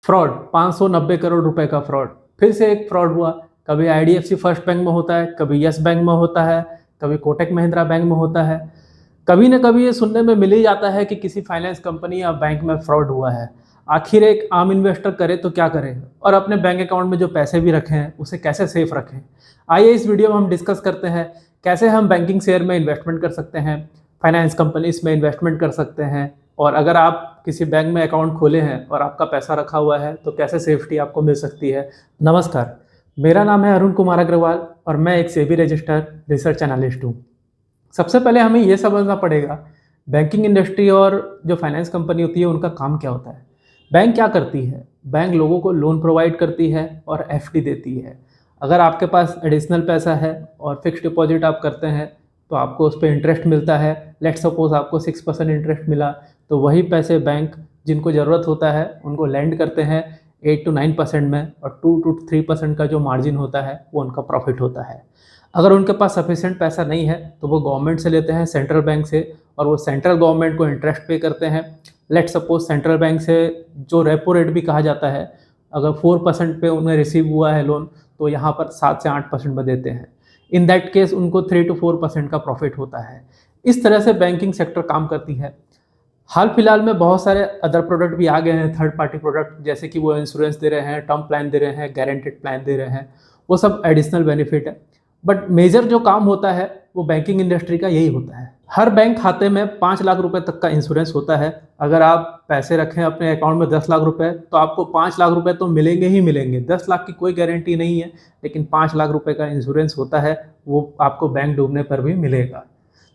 Fraud 590 crore रुपए का fraud. फिर से एक फ्रॉड हुआ। कभी आईडीएफसी फर्स्ट बैंक में होता है, कभी यस बैंक में होता है, कभी कोटक महिंद्रा बैंक में होता है। कभी ना कभी ये सुनने में मिल ही जाता है कि किसी फाइनेंस कंपनी या बैंक में फ्रॉड हुआ है। आखिर एक आम इन्वेस्टर करे तो क्या करे, और अपने बैंक अकाउंट में जो पैसे भी रखे हैं उसे कैसे सेफ रखें। आइए इस वीडियो में हम डिस्कस करते हैं कैसे हम बैंकिंग शेयर में इन्वेस्टमेंट कर सकते हैं, फाइनेंस कंपनीज में इन्वेस्टमेंट कर सकते हैं, और अगर आप किसी बैंक में अकाउंट खोले हैं और आपका पैसा रखा हुआ है तो कैसे सेफ्टी आपको मिल सकती है। नमस्कार, मेरा नाम है अरुण कुमार अग्रवाल और मैं एक सेबी रजिस्टर्ड रिसर्च एनालिस्ट हूँ। सबसे पहले हमें यह समझना पड़ेगा बैंकिंग इंडस्ट्री और जो फाइनेंस कंपनी होती है उनका काम क्या होता है। बैंक क्या करती है? बैंक लोगों को लोन प्रोवाइड करती है और एफडी देती है। अगर आपके पास एडिशनल पैसा है और फिक्स डिपॉजिट आप करते हैं तो आपको उस पर इंटरेस्ट मिलता है। लेट सपोज आपको 6% इंटरेस्ट मिला, तो वही पैसे बैंक जिनको ज़रूरत होता है उनको लैंड करते हैं 8 to 9% में, और 2 to 3% का जो मार्जिन होता है वो उनका प्रॉफिट होता है। अगर उनके पास सफिशिएंट पैसा नहीं है तो वो गवर्नमेंट से लेते हैं, सेंट्रल बैंक से, और वो सेंट्रल गवर्नमेंट को इंटरेस्ट पे करते हैं। लेट सपोज सेंट्रल बैंक से जो रेपो रेट भी कहा जाता है, अगर 4% पे उन्हें रिसीव हुआ है लोन, तो यहाँ पर 7 से 8% में देते हैं। इन दैट केस उनको 3 to 4% का प्रॉफिट होता है। इस तरह से बैंकिंग सेक्टर काम करती है। हाल फिलहाल में बहुत सारे अदर प्रोडक्ट भी आ गए हैं, थर्ड पार्टी प्रोडक्ट, जैसे कि वो इंश्योरेंस दे रहे हैं, टर्म प्लान दे रहे हैं, गारंटेड प्लान दे रहे हैं। वो सब एडिशनल बेनिफिट है, बट मेजर जो काम होता है वो बैंकिंग इंडस्ट्री का यही होता है। हर बैंक खाते में 5 लाख रुपए तक का इंश्योरेंस होता है। अगर आप पैसे रखें अपने अकाउंट में 10 लाख रुपए, तो आपको 5 लाख रुपए तो मिलेंगे ही मिलेंगे। 10 लाख की कोई गारंटी नहीं है, लेकिन 5 लाख रुपए का इंश्योरेंस होता है, वो आपको बैंक डूबने पर भी मिलेगा।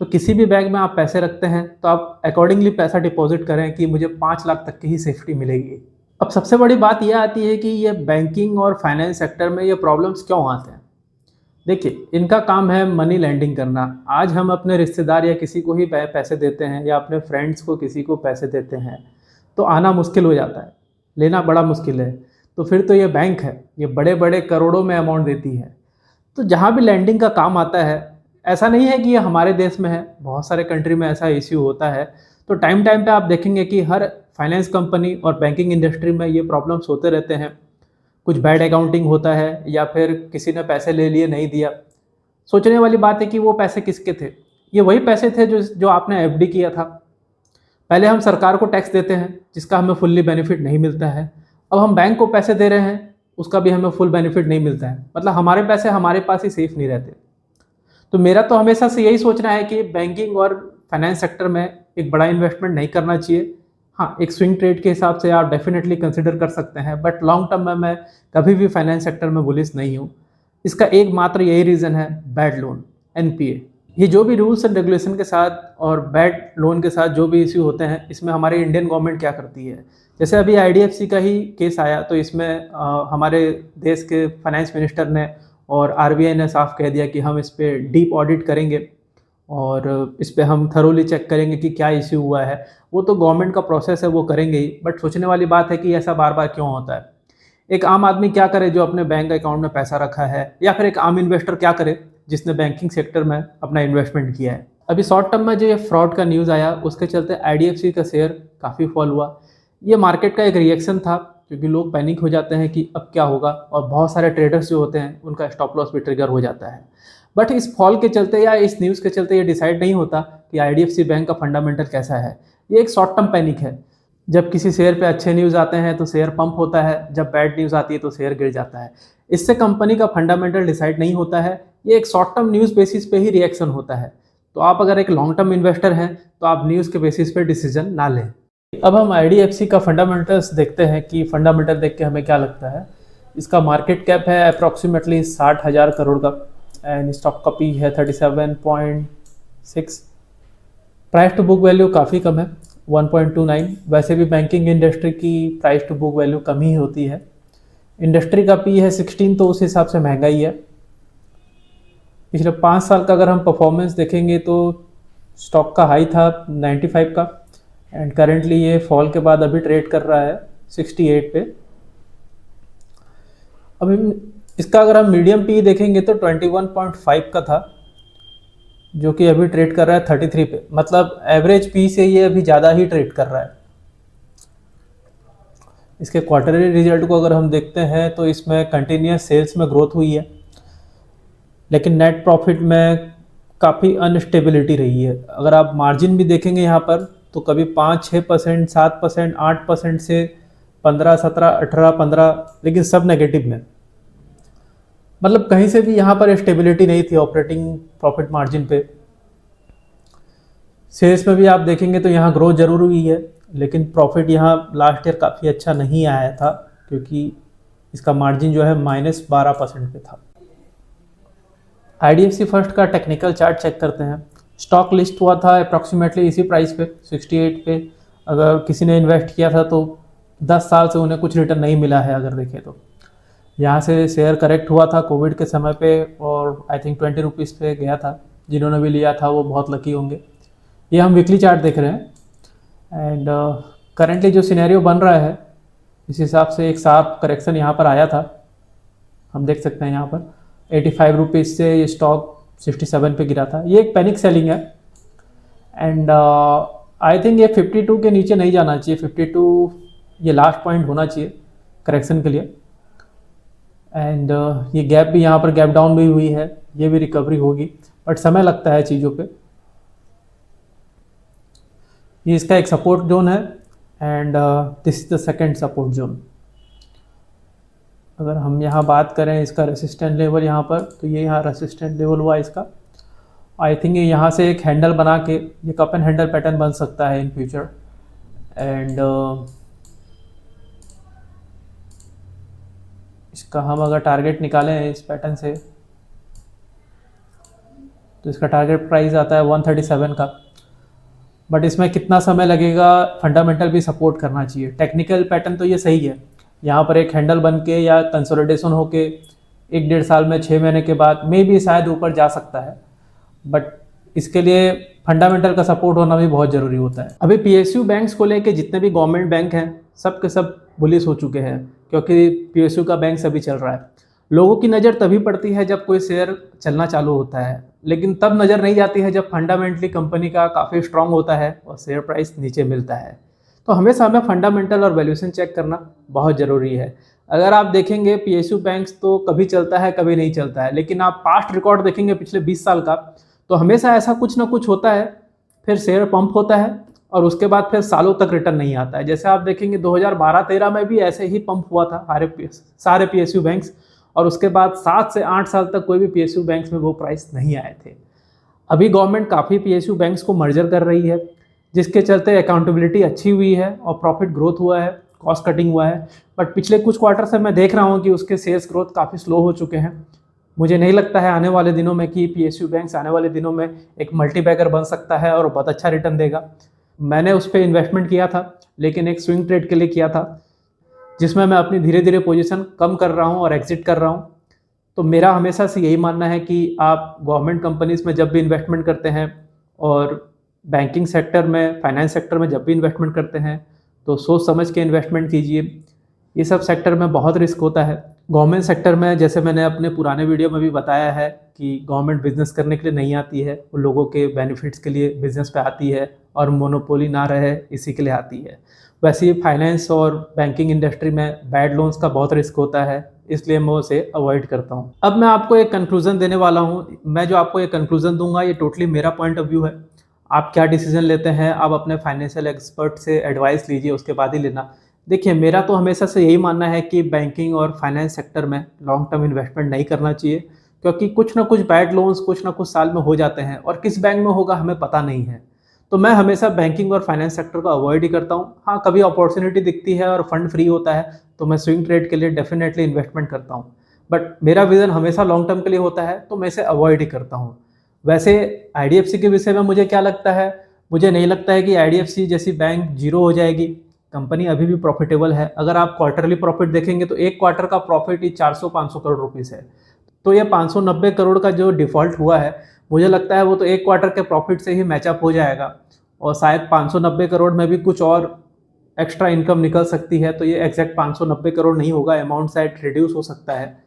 तो किसी भी बैंक में आप पैसे रखते हैं तो आप अकॉर्डिंगली पैसा डिपॉजिट करें कि मुझे 5 लाख तक की ही सेफ्टी मिलेगी। अब सबसे बड़ी बात यह आती है कि ये बैंकिंग और फाइनेंस सेक्टर में ये प्रॉब्लम्स क्यों आते हैं। देखिए, इनका काम है मनी लैंडिंग करना। आज हम अपने रिश्तेदार या किसी को ही पैसे देते हैं, या अपने फ्रेंड्स को किसी को पैसे देते हैं, तो आना मुश्किल हो जाता है, लेना बड़ा मुश्किल है। तो फिर तो ये बैंक है, ये बड़े बड़े करोड़ों में अमाउंट देती है। तो जहाँ भी लैंडिंग का काम आता है, ऐसा नहीं है कि ये हमारे देश में है, बहुत सारे कंट्री में ऐसा इश्यू होता है। तो टाइम टाइम पे आप देखेंगे कि हर फाइनेंस कंपनी और बैंकिंग इंडस्ट्री में ये प्रॉब्लम्स होते रहते हैं। कुछ बैड अकाउंटिंग होता है, या फिर किसी ने पैसे ले लिए, नहीं दिया। सोचने वाली बात है कि वो पैसे किसके थे। ये वही पैसे थे जो जो आपने एफडी किया था। पहले हम सरकार को टैक्स देते हैं जिसका हमें फुल्ली बेनिफिट नहीं मिलता है। अब हम बैंक को पैसे दे रहे हैं, उसका भी हमें फुल बेनिफिट नहीं मिलता है। मतलब हमारे पैसे हमारे पास ही सेफ नहीं रहते। तो मेरा तो हमेशा से यही सोचना है कि बैंकिंग और फाइनेंस सेक्टर में एक बड़ा इन्वेस्टमेंट नहीं करना चाहिए। हाँ, एक स्विंग ट्रेड के हिसाब से आप डेफिनेटली कंसिडर कर सकते हैं, बट लॉन्ग टर्म में मैं कभी भी फाइनेंस सेक्टर में बुलिश नहीं हूँ। इसका एकमात्र यही रीज़न है, बैड लोन, एनपीए। ये जो भी रूल्स एंड रेगुलेशन के साथ और बैड लोन के साथ जो भी इश्यू होते हैं, इसमें हमारी इंडियन गवर्नमेंट क्या करती है। जैसे अभी आईडीएफसी का ही केस आया, तो इसमें हमारे देश के फाइनेंस मिनिस्टर ने और आरबीआई ने साफ कह दिया कि हम इस पर डीप ऑडिट करेंगे और इस पर हम थरोली चेक करेंगे कि क्या इश्यू हुआ है। वो तो गवर्नमेंट का प्रोसेस है, वो करेंगे ही, बट सोचने वाली बात है कि ऐसा बार बार क्यों होता है। एक आम आदमी क्या करे जो अपने बैंक अकाउंट में पैसा रखा है, या फिर एक आम इन्वेस्टर क्या करे जिसने बैंकिंग सेक्टर में अपना इन्वेस्टमेंट किया है। अभी शॉर्ट टर्म में जो ये फ्रॉड का न्यूज़ आया, उसके चलते आईडीएफसी का शेयर काफ़ी फॉल हुआ। ये मार्केट का एक रिएक्शन था, क्योंकि लोग पैनिक हो जाते हैं कि अब क्या होगा, और बहुत सारे ट्रेडर्स जो होते हैं उनका स्टॉप लॉस भी ट्रिगर हो जाता है। बट इस फॉल के चलते या इस न्यूज़ के चलते ये डिसाइड नहीं होता कि आईडीएफसी बैंक का फंडामेंटल कैसा है। ये एक शॉर्ट टर्म पैनिक है। जब किसी शेयर पे अच्छे न्यूज़ आते हैं तो शेयर पंप होता है, जब बैड न्यूज़ आती है तो शेयर गिर जाता है। इससे कंपनी का फंडामेंटल डिसाइड नहीं होता है, ये एक शॉर्ट टर्म न्यूज़ बेसिस पे ही रिएक्शन होता है। तो आप अगर एक लॉन्ग टर्म इन्वेस्टर हैं तो आप न्यूज़ के बेसिस पे डिसीजन ना लें। अब हम आईडीएफसी का फंडामेंटल्स देखते हैं कि फंडामेंटल देख के हमें क्या लगता है। इसका मार्केट कैप है अप्रॉक्सीमेटली 60,000 करोड़ का, एंड स्टॉक का पी है 37.6। प्राइस टू बुक वैल्यू काफ़ी कम है, 1.29। वैसे भी बैंकिंग इंडस्ट्री की प्राइस टू बुक वैल्यू कम ही होती है। इंडस्ट्री का पी है 16, तो उस हिसाब से महंगा ही है। पिछले 5 साल का अगर हम परफॉर्मेंस देखेंगे तो स्टॉक का हाई था 95 का, एंड करेंटली ये फॉल के बाद अभी ट्रेड कर रहा है 68 पे। अभी इसका अगर हम मीडियम पी देखेंगे तो 21.5 का था, जो कि अभी ट्रेड कर रहा है 33 पे। मतलब एवरेज पी से ये अभी ज़्यादा ही ट्रेड कर रहा है। इसके क्वार्टरली रिजल्ट को अगर हम देखते हैं तो इसमें कंटिन्यूस सेल्स में ग्रोथ हुई है, लेकिन नेट प्रॉफिट में काफ़ी अनस्टेबिलिटी रही है। अगर आप मार्जिन भी देखेंगे यहाँ पर तो कभी 5-6%, 7%, 8% से 15, 17, 18, 15, लेकिन सब नेगेटिव में। मतलब कहीं से भी यहाँ पर स्टेबिलिटी नहीं थी ऑपरेटिंग प्रॉफिट मार्जिन पे। सेल्स में भी आप देखेंगे तो यहाँ ग्रोथ जरूर हुई है, लेकिन प्रॉफिट यहाँ लास्ट ईयर काफ़ी अच्छा नहीं आया था, क्योंकि इसका मार्जिन जो है -12% पे था। IDFC फर्स्ट का टेक्निकल चार्ट चेक करते हैं। स्टॉक लिस्ट हुआ था अप्रॉक्सीमेटली इसी प्राइस पे 68 पे। अगर किसी ने इन्वेस्ट किया था तो 10 साल से उन्हें कुछ रिटर्न नहीं मिला है अगर देखें तो। यहाँ से शेयर करेक्ट हुआ था कोविड के समय पे और आई थिंक 20 रुपीज़ पे गया था। जिन्होंने भी लिया था वो बहुत लकी होंगे। ये हम वीकली चार्ट देख रहे हैं एंड करेंटली जो सिनेरियो बन रहा है इस हिसाब से एक शार्प करेक्शन यहाँ पर आया था। हम देख सकते हैं यहाँ पर 85 रुपीज़ से ये स्टॉक 67 पे गिरा था। ये एक पैनिक सेलिंग है एंड आई थिंक ये 52 के नीचे नहीं जाना चाहिए। 52 ये लास्ट पॉइंट होना चाहिए करेक्शन के लिए। एंड ये गैप भी यहाँ पर गैप डाउन भी हुई है, ये भी रिकवरी होगी, बट समय लगता है चीज़ों पे। ये इसका एक सपोर्ट जोन है and this is the second support zone. अगर हम यहाँ बात करें इसका रेसिस्टेंट लेवल यहाँ पर, तो ये यहाँ रेसिस्टेंट लेवल हुआ इसका। आई थिंक ये यहाँ से एक हैंडल बना के ये कप एंड हैंडल पैटर्न बन सकता है इन फ्यूचर। एंड इसका हम अगर टारगेट निकालें इस पैटर्न से तो इसका टारगेट प्राइस आता है 137 का, बट इसमें कितना समय लगेगा, फंडामेंटल भी सपोर्ट करना चाहिए। टेक्निकल पैटर्न तो ये सही है, यहाँ पर एक हैंडल बन के या कंसोलिडेशन होके 1-1.5 साल में 6 महीने के बाद मे भी शायद ऊपर जा सकता है, बट इसके लिए फंडामेंटल का सपोर्ट होना भी बहुत ज़रूरी होता है। अभी PSU बैंक्स को लेके जितने भी गवर्नमेंट बैंक हैं सब के सब बुलिश हो चुके हैं, क्योंकि PSU का बैंक अभी चल रहा है। लोगों की नज़र तभी पड़ती है जब कोई शेयर चलना चालू होता है, लेकिन तब नज़र नहीं जाती है जब फंडामेंटली कंपनी का काफ़ी स्ट्रांग होता है और शेयर प्राइस नीचे मिलता है। तो हमेशा हमें फंडामेंटल और वैल्यूएशन चेक करना बहुत ज़रूरी है। अगर आप देखेंगे PSU बैंक्स तो कभी चलता है कभी नहीं चलता है, लेकिन आप पास्ट रिकॉर्ड देखेंगे पिछले 20 साल का तो हमेशा ऐसा कुछ ना कुछ होता है, फिर शेयर पंप होता है और उसके बाद फिर सालों तक रिटर्न नहीं आता है। जैसे आप देखेंगे 2012-13 में भी ऐसे ही पंप हुआ था सारे PSU बैंक्स, और उसके बाद 7 से 8 साल तक कोई भी PSU बैंक्स में वो प्राइस नहीं आए थे। अभी गवर्नमेंट काफ़ी PSU बैंक्स को मर्जर कर रही है, जिसके चलते अकाउंटेबिलिटी अच्छी हुई है और प्रॉफिट ग्रोथ हुआ है, कॉस्ट कटिंग हुआ है। बट पिछले कुछ क्वार्टर से मैं देख रहा हूँ कि उसके सेल्स ग्रोथ काफ़ी स्लो हो चुके हैं। मुझे नहीं लगता है आने वाले दिनों में कि PSU बैंक्स आने वाले दिनों में एक मल्टीबैगर बन सकता है और बहुत अच्छा रिटर्न देगा। मैंने उस पर इन्वेस्टमेंट किया था, लेकिन एक स्विंग ट्रेड के लिए किया था, जिसमें मैं अपनी धीरे धीरे पोजीशन कम कर रहा हूँ और एग्जिट कर रहा हूँ। तो मेरा हमेशा से यही मानना है कि आप गवर्नमेंट कंपनीज में जब भी इन्वेस्टमेंट करते हैं और बैंकिंग सेक्टर में, फाइनेंस सेक्टर में जब भी इन्वेस्टमेंट करते हैं तो सोच समझ के इन्वेस्टमेंट कीजिए। ये सब सेक्टर में बहुत रिस्क होता है। गवर्नमेंट सेक्टर में, जैसे मैंने अपने पुराने वीडियो में भी बताया है कि गवर्नमेंट बिजनेस करने के लिए नहीं आती है, वो लोगों के बेनिफिट्स के लिए बिजनेस पे आती है और मोनोपोली ना रहे इसी के लिए आती है। वैसे ही फाइनेंस और बैंकिंग इंडस्ट्री में बैड लोन्स का बहुत रिस्क होता है, इसलिए मैं उसे अवॉइड करता हूँ। अब मैं आपको एक कंक्लूजन देने वाला हूँ। मैं जो आपको एक कंक्लूजन दूंगा ये टोटली मेरा पॉइंट ऑफ व्यू है। आप क्या डिसीजन लेते हैं आप अपने फाइनेंशियल एक्सपर्ट से एडवाइस लीजिए, उसके बाद ही लेना। देखिए, मेरा तो हमेशा से यही मानना है कि बैंकिंग और फाइनेंस सेक्टर में लॉन्ग टर्म इन्वेस्टमेंट नहीं करना चाहिए, क्योंकि कुछ ना कुछ बैड लोन्स कुछ ना कुछ साल में हो जाते हैं और किस बैंक में होगा हमें पता नहीं है। तो मैं हमेशा बैंकिंग और फाइनेंस सेक्टर को अवॉइड ही करता हूँ। हाँ, कभी अपॉर्चुनिटी दिखती है और फंड फ्री होता है तो मैं स्विंग ट्रेड के लिए डेफिनेटली इन्वेस्टमेंट करता हूँ, बट मेरा विजन हमेशा लॉन्ग टर्म के लिए होता है तो मैं इसे अवॉइड ही करता हूँ। वैसे IDFC के विषय में मुझे क्या लगता है, मुझे नहीं लगता है कि IDFC जैसी बैंक जीरो हो जाएगी। कंपनी अभी भी प्रॉफिटेबल है। अगर आप क्वार्टरली प्रॉफिट देखेंगे तो एक क्वार्टर का प्रॉफिट ही 400-500 करोड़ रुपीज़ है। तो ये 590 करोड़ का जो डिफ़ॉल्ट हुआ है, मुझे लगता है वो तो एक क्वार्टर के प्रॉफिट से ही मैचअप हो जाएगा और शायद 590 करोड़ में भी कुछ और एक्स्ट्रा इनकम निकल सकती है। तो ये एग्जैक्ट 590 करोड़ नहीं होगा, अमाउंट शायद रिड्यूस हो सकता है।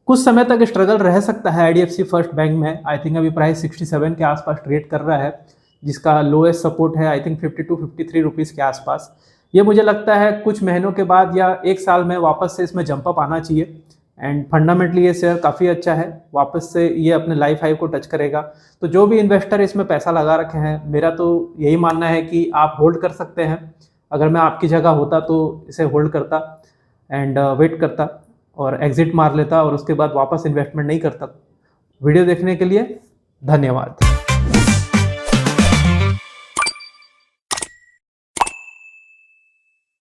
कुछ समय तक स्ट्रगल रह सकता है IDFC फर्स्ट बैंक में। आई थिंक अभी प्राइस 67 के आसपास ट्रेड कर रहा है, जिसका लोएस्ट सपोर्ट है आई थिंक 52-53 रुपीज़ के आसपास। ये मुझे लगता है कुछ महीनों के बाद या 1 साल में वापस से इसमें जंप अप आना चाहिए। एंड फंडामेंटली ये शेयर काफ़ी अच्छा है, वापस से ये अपने लाइफ हाई को टच करेगा। तो जो भी इन्वेस्टर इसमें पैसा लगा रखे हैं, मेरा तो यही मानना है कि आप होल्ड कर सकते हैं। अगर मैं आपकी जगह होता तो इसे होल्ड करता एंड वेट करता और एग्जिट मार लेता और उसके बाद वापस इन्वेस्टमेंट नहीं करता। वीडियो देखने के लिए धन्यवाद।